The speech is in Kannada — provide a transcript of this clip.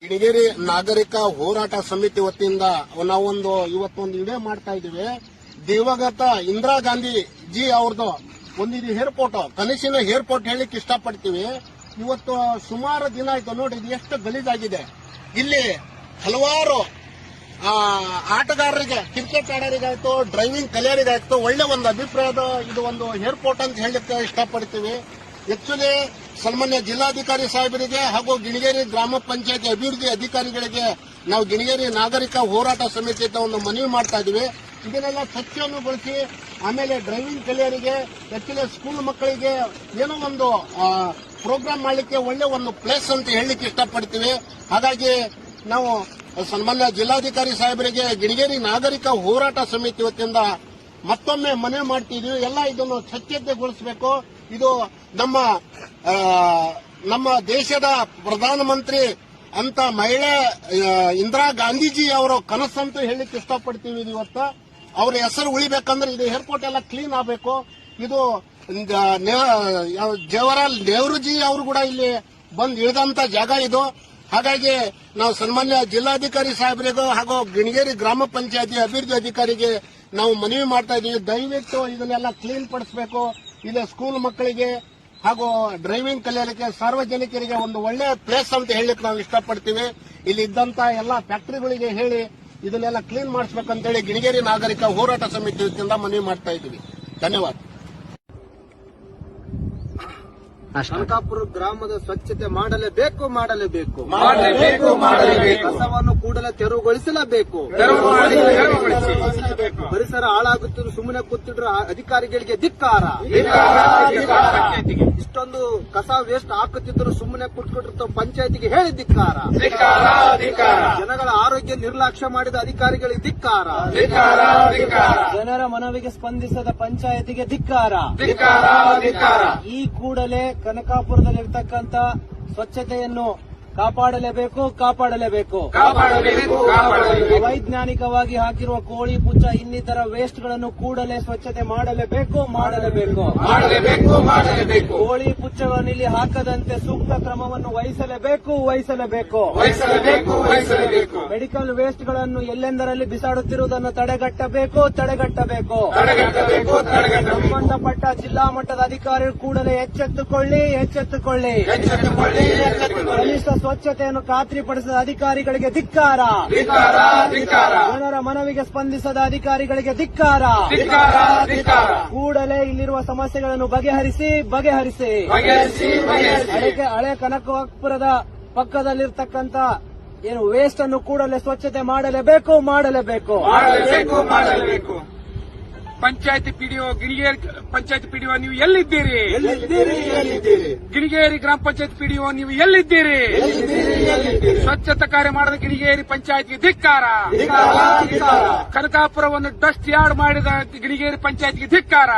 ಗಿಣಿಗೇರಿ ನಾಗರಿಕ ಹೋರಾಟ ಸಮಿತಿ ವತಿಯಿಂದ ನಾವೊಂದು ಇವತ್ತೊಂದು ವಿಡಿಯೋ ಮಾಡ್ತಾ ಇದ್ದೀವಿ. ದಿವಂಗತ ಇಂದಿರಾ ಗಾಂಧಿ ಜಿ ಅವ್ರದ್ದು ಒಂದಿದು ಏರ್ಪೋರ್ಟ್, ಕನಸಿನ ಏರ್ಪೋರ್ಟ್ ಹೇಳಿಕ್ ಇಷ್ಟಪಡ್ತೀವಿ. ಇವತ್ತು ಸುಮಾರು ದಿನ ಆಯ್ತು ನೋಡಿ, ಇದು ಎಷ್ಟು ಗಲೀಜಾಗಿದೆ. ಇಲ್ಲಿ ಹಲವಾರು ಆಟಗಾರರಿಗೆ, ಕ್ರಿಕೆಟ್ ಆಡೋರಿಗಾಯ್ತು, ಡ್ರೈವಿಂಗ್ ಕಲಿಯೋರಿಗಾಯ್ತು ಒಳ್ಳೆ ಒಂದು ಅಭಿಪ್ರಾಯದ ಇದು ಒಂದು ಏರ್ಪೋರ್ಟ್ ಅಂತ ಹೇಳಲಿಕ್ಕೆ ಇಷ್ಟಪಡ್ತೀವಿ. ಆಕ್ಚುಲಿ ಸನ್ಮಾನ್ಯ ಜಿಲ್ಲಾಧಿಕಾರಿ ಸಾಹೇಬರಿಗೆ ಹಾಗೂ ಗಿಣಿಗೇರಿ ಗ್ರಾಮ ಪಂಚಾಯತಿ ಅಭಿವೃದ್ಧಿ ಅಧಿಕಾರಿಗಳಿಗೆ ನಾವು ಗಿಣಿಗೇರಿ ನಾಗರಿಕ ಹೋರಾಟ ಸಮಿತಿ ಅಂತ ಒಂದು ಮನವಿ ಮಾಡ್ತಾ ಇದೀವಿ. ಇದನ್ನೆಲ್ಲ ಸ್ವಚ್ಛವನ್ನು ಬಳಸಿ ಆಮೇಲೆ ಡ್ರೈವಿಂಗ್ ಕಲಿಯರಿಗೆ, ಆಕ್ಚುಲಿ ಸ್ಕೂಲ್ ಮಕ್ಕಳಿಗೆ ಏನೋ ಒಂದು ಪ್ರೋಗ್ರಾಮ್ ಮಾಡಲಿಕ್ಕೆ ಒಳ್ಳೆ ಒಂದು ಪ್ಲೇಸ್ ಅಂತ ಹೇಳಲಿಕ್ಕೆ ಇಷ್ಟಪಡ್ತೀವಿ. ಹಾಗಾಗಿ ನಾವು ಸನ್ಮಾನ್ಯ ಜಿಲ್ಲಾಧಿಕಾರಿ ಸಾಹೇಬರಿಗೆ ಗಿಣಿಗೇರಿ ನಾಗರಿಕ ಹೋರಾಟ ಸಮಿತಿ ವತಿಯಿಂದ ಮತ್ತೊಮ್ಮೆ ಮನವಿ ಮಾಡ್ತಿದ್ವಿ. ಎಲ್ಲ ಇದನ್ನು ಸ್ವಚ್ಛತೆಗೊಳಿಸಬೇಕು. ಇದು ನಮ್ಮ ದೇಶದ ಪ್ರಧಾನಮಂತ್ರಿ ಅಂತ ಮಹಿಳೆ ಇಂದಿರಾ ಗಾಂಧೀಜಿ ಅವರ ಕನಸಂತೂ ಹೇಳಲಿಕ್ಕೆ ಇಷ್ಟಪಡ್ತೀವಿ. ಇವತ್ತು ಅವ್ರ ಹೆಸರು ಉಳಿಬೇಕಂದ್ರೆ ಇದು ಏರ್ಪೋರ್ಟ್ ಎಲ್ಲ ಕ್ಲೀನ್ ಆಗಬೇಕು. ಇದು ಜವಾಹರಲಾಲ್ ನೆಹರೂಜಿ ಅವರು ಕೂಡ ಇಲ್ಲಿ ಬಂದು ಇಳಿದಂತ ಜಾಗ ಇದು. ಹಾಗಾಗಿ ನಾವು ಸನ್ಮಾನ್ಯ ಜಿಲ್ಲಾಧಿಕಾರಿ ಸಾಹೇಬರಿಗೂ ಹಾಗೂ ಗಿಣಿಗೇರಿ ಗ್ರಾಮ ಪಂಚಾಯತಿ ಅಭಿವೃದ್ಧಿ ಅಧಿಕಾರಿಗೆ ನಾವು ಮನವಿ ಮಾಡ್ತಾ ಇದ್ದೀವಿ. ದಯವಿಟ್ಟು ಇದನ್ನೆಲ್ಲ ಕ್ಲೀನ್ ಪಡಿಸಬೇಕು. ಇಲ್ಲಿ ಸ್ಕೂಲ್ ಮಕ್ಕಳಿಗೆ ಹಾಗೂ ಡ್ರೈವಿಂಗ್ ಕಲಿಯಲಿಕ್ಕೆ ಸಾರ್ವಜನಿಕರಿಗೆ ಒಂದು ಒಳ್ಳೆ ಪ್ಲೇಸ್ ಅಂತ ಹೇಳಲಿಕ್ಕೆ ನಾವು ಇಷ್ಟಪಡ್ತೀವಿ. ಇಲ್ಲಿ ಇದ್ದಂತ ಎಲ್ಲ ಫ್ಯಾಕ್ಟರಿಗಳಿಗೆ ಹೇಳಿ ಇದನ್ನೆಲ್ಲ ಕ್ಲೀನ್ ಮಾಡಿಸಬೇಕಂತೇಳಿ ಗಿಣಿಗೇರಿ ನಾಗರಿಕ ಹೋರಾಟ ಸಮಿತಿ ವತಿಯಿಂದ ಮನವಿ ಮಾಡ್ತಾ ಇದ್ದೀವಿ. ಧನ್ಯವಾದ. ಕನಕಾಪುರ ಗ್ರಾಮದ ಸ್ವಚ್ಛತೆ ಮಾಡಲೇಬೇಕು. ಕಸವನ್ನು ಕೂಡಲೇ ತೆರವುಗೊಳಿಸಲೇಬೇಕು. ಪರಿಸರ ಹಾಳಾಗುತ್ತಿದ್ದು ಸುಮ್ಮನೆ ಕೂತಿದ್ರು ಅಧಿಕಾರಿಗಳಿಗೆ ಧಿಕ್ಕಾರ. ಇಷ್ಟೊಂದು ಕಸ ವೇಸ್ಟ್ ಹಾಕುತ್ತಿದ್ರು ಸುಮ್ಮನೆ ಕೂತ್ಕೊಂಡಿರ್ತಾವ ಪಂಚಾಯತಿಗೆ ಹೇಳಿ ಧಿಕ್ಕಾರ. ಜನಗಳ ಆರೋಗ್ಯ ನಿರ್ಲಕ್ಷ್ಯ ಮಾಡಿದ ಅಧಿಕಾರಿಗಳಿಗೆ ಧಿಕ್ಕಾರ. ಜನರ ಮನವಿಗೆ ಸ್ಪಂದಿಸದ ಪಂಚಾಯತಿಗೆ ಧಿಕ್ಕಾರ. ಈ ಕೂಡಲೇ ಕನಕಾಪುರದಲ್ಲಿರ್ತಕ್ಕಂಥ ಸ್ವಚ್ಛತೆಯನ್ನು ಕಾಪಾಡಲೇಬೇಕು. ಅವೈಜ್ಞಾನಿಕವಾಗಿ ಹಾಕಿರುವ ಕೋಳಿ ಪುಚ್ಚ ಇನ್ನಿತರ ವೇಸ್ಟ್ ಗಳನ್ನು ಕೂಡಲೇ ಸ್ವಚ್ಛತೆ ಮಾಡಲೇಬೇಕು. ಕೋಳಿ ಪುಚ್ಚವನ್ನು ಇಲ್ಲಿ ಹಾಕದಂತೆ ಸೂಕ್ತ ಕ್ರಮವನ್ನು ವಹಿಸಲೇಬೇಕು. ಮೆಡಿಕಲ್ ವೇಸ್ಟ್ ಗಳನ್ನು ಎಲ್ಲೆಂದರಲ್ಲಿ ಬಿಸಾಡುತ್ತಿರುವುದನ್ನು ತಡೆಗಟ್ಟಬೇಕು. ಸಂಬಂಧಪಟ್ಟ ಜಿಲ್ಲಾ ಮಟ್ಟದ ಅಧಿಕಾರಿಗಳು ಕೂಡಲೇ ಎಚ್ಚೆತ್ತುಕೊಳ್ಳಿ. ಕನಿಷ್ಠ ಸ್ವಚ್ಛತೆಯನ್ನು ಖಾತ್ರಿಪಡಿಸಿದ ಅಧಿಕಾರಿಗಳಿಗೆ ಧಿಕ್ಕಾರ. ಜನರ ಮನವಿಗೆ ಸ್ಪಂದಿಸದ ಅಧಿಕಾರಿಗಳಿಗೆ ಧಿಕ್ಕಾರ. ಕೂಡಲೇ ಇಲ್ಲಿರುವ ಸಮಸ್ಯೆಗಳನ್ನು ಬಗೆಹರಿಸಿ. ಹಳೆ ಕನಕಪುರದ ಪಕ್ಕದಲ್ಲಿರ್ತಕ್ಕಂಥ ಏನು ವೇಸ್ಟ್ ಅನ್ನು ಕೂಡಲೇ ಸ್ವಚ್ಛತೆ ಮಾಡಲೇಬೇಕು. ಪಂಚಾಯತಿ ಪಿಡಿಒ, ಗಿಣಿಗೇರಿ ಪಂಚಾಯತಿ ಪಿಡಿಒ ನೀವು ಎಲ್ಲಿದ್ದೀರಿ? ಗಿಣಿಗೇರಿ ಗ್ರಾಮ ಪಂಚಾಯತ್ ಪಿಡಿಒ ನೀವು ಎಲ್ಲಿದ್ದೀರಿ? ಸ್ವಚ್ಛತಾ ಕಾರ್ಯ ಮಾಡದ ಗಿಣಿಗೇರಿ ಪಂಚಾಯತ್ಗೆ ಧಿಕ್ಕಾರ. ಕನಕಾಪುರವನ್ನು ಡಸ್ಟ್ ಯಾರ್ಡ್ ಮಾಡಿದ ಗಿಣಿಗೇರಿ ಪಂಚಾಯತ್ಗೆ ಧಿಕ್ಕಾರ.